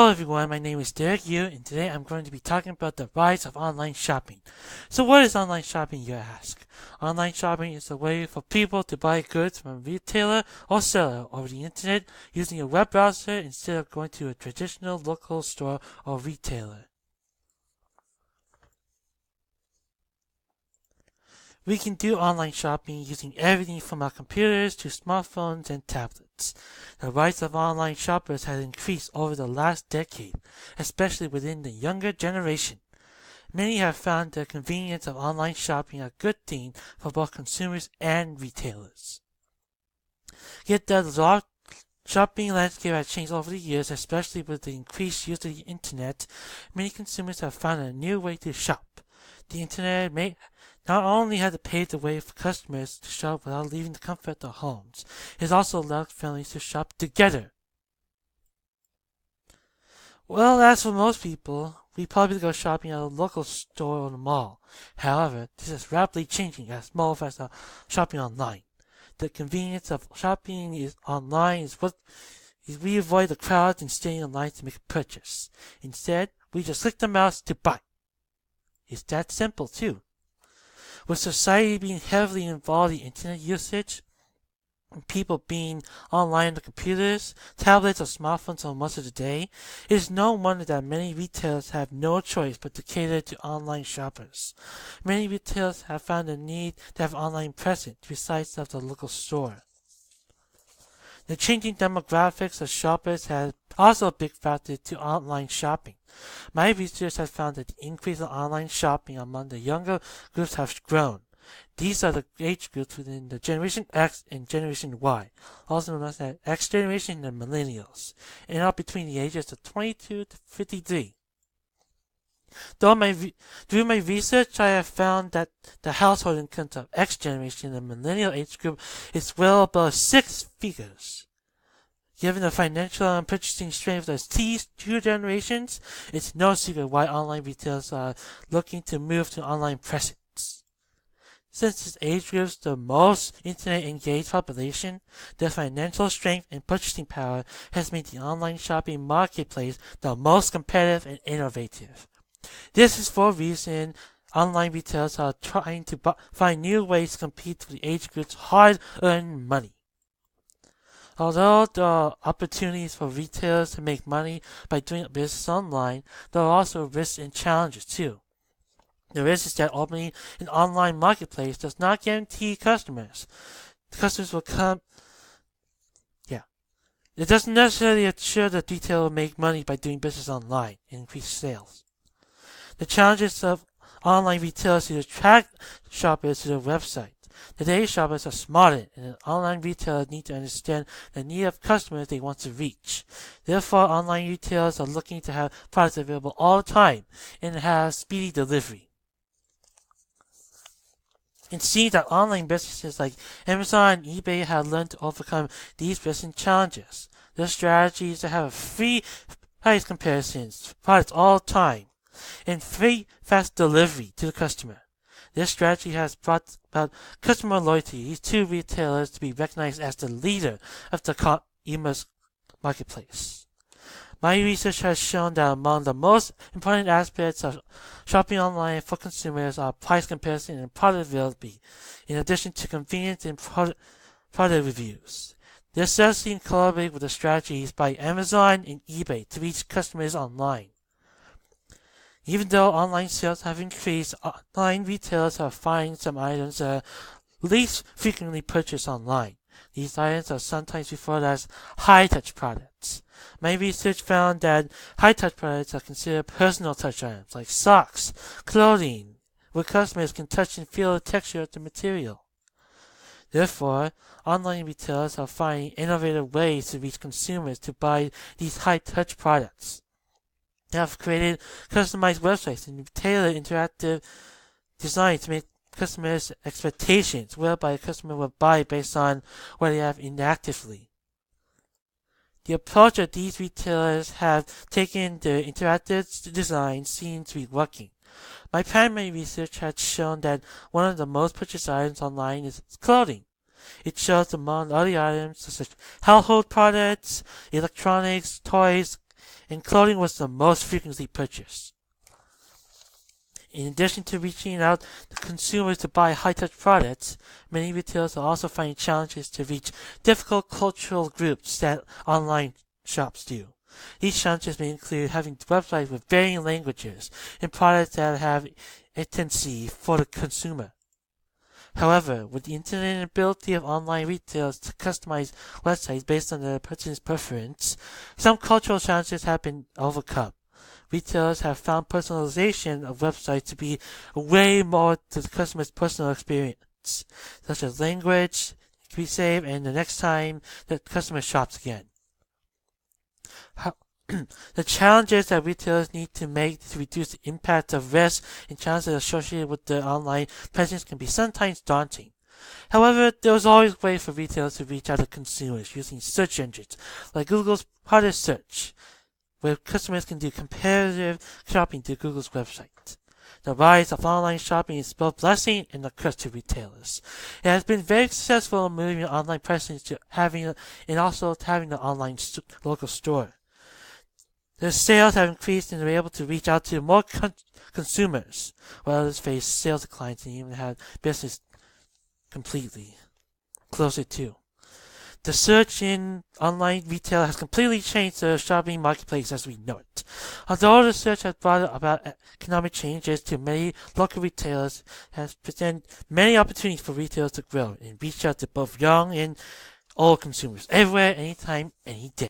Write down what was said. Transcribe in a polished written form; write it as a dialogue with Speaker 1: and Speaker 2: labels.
Speaker 1: Hello everyone, my name is Derek Yu, and today I'm going to be talking about the rise of online shopping. So what is online shopping, you ask? Online shopping is a way for people to buy goods from a retailer or seller over the internet using a web browser instead of going to a traditional local store or retailer. We can do online shopping using everything from our computers to smartphones and tablets. The rise of online shoppers has increased over the last decade, especially within the younger generation. Many have found the convenience of online shopping a good thing for both consumers and retailers. Yet the shopping landscape has changed over the years, especially with the increased use of the internet. Many consumers have found a new way to shop. The internet may not only has it paved the way for customers to shop without leaving the comfort of their homes, it has also allowed families to shop together. Well, as for most people, we probably go shopping at a local store or the mall. However, this is rapidly changing as more of us are shopping online. The convenience of shopping online is what we avoid the crowds and staying in line to make a purchase. Instead, we just click the mouse to buy. It's that simple too. With society being heavily involved in internet usage, and people being online on the computers, tablets, or smartphones for most of the day, it is no wonder that many retailers have no choice but to cater to online shoppers. Many retailers have found the need to have online presence besides of the local store. The changing demographics of shoppers has also a big factor to online shopping. My research has found that the increase in online shopping among the younger groups has grown. These are the age groups within the Generation X and Generation Y, also known as the X generation and millennials, and are between the ages of 22 to 53. Through my research, I have found that the household incomes of X generation and millennial age group is well above six figures. Given the financial and purchasing strength of these two generations, it's no secret why online retailers are looking to move to online presence. Since this age group is the most internet-engaged population, their financial strength and purchasing power has made the online shopping marketplace the most competitive and innovative. This is for a reason online retailers are trying to find new ways to compete for the age group's hard-earned money. Although there are opportunities for retailers to make money by doing business online, there are also risks and challenges too. The risk is that opening an online marketplace does not guarantee customers. Customers will come. It doesn't necessarily assure that retailer will make money by doing business online and increase sales. The challenges of online retailers to attract shoppers to their website. Today's shoppers are smarter, and online retailers need to understand the need of customers they want to reach. Therefore, online retailers are looking to have products available all the time and have speedy delivery. It seems that online businesses like Amazon and eBay have learned to overcome these business challenges. Their strategy is to have free price comparisons, products all the time, and free fast delivery to the customer. This strategy has brought about customer loyalty. These two retailers to be recognized as the leader of the e-commerce marketplace. My research has shown that among the most important aspects of shopping online for consumers are price comparison and product availability, in addition to convenience and product reviews. This strategy collaborates with the strategies by Amazon and eBay to reach customers online. Even though online sales have increased, online retailers are finding some items that are least frequently purchased online. These items are sometimes referred to as high-touch products. My research found that high-touch products are considered personal touch items like socks, clothing, where customers can touch and feel the texture of the material. Therefore, online retailers are finding innovative ways to reach consumers to buy these high-touch products. They have created customized websites and tailored interactive design to meet customers' expectations, whereby a customer will buy based on what they have inactively. The approach that these retailers have taken to interactive design seems to be working. My primary research has shown that one of the most purchased items online is clothing. It shows among other items such as household products, electronics, toys, and clothing was the most frequently purchased. In addition to reaching out to consumers to buy high-touch products, many retailers are also finding challenges to reach difficult cultural groups that online shops do. These challenges may include having websites with varying languages and products that have intimacy for the consumer. However, with the internet ability of online retailers to customize websites based on the person's preference, some cultural challenges have been overcome. Retailers have found personalization of websites to be way more to the customer's personal experience, such as language, can be saved, and the next time the customer shops again. The challenges that retailers need to make to reduce the impact of risk and challenges associated with their online presence can be sometimes daunting. However, there is always a way for retailers to reach out to consumers using search engines like Google's product search, where customers can do comparative shopping through Google's website. The rise of online shopping is both a blessing and a curse to retailers. It has been very successful in moving online presence to having and also having an online local store. Their sales have increased and they're able to reach out to more consumers, while others face sales declines and even have business completely closer to. The search in online retail has completely changed the shopping marketplace as we know it. Although the search has brought about economic changes to many local retailers, it has presented many opportunities for retailers to grow and reach out to both young and old consumers everywhere, anytime, any day.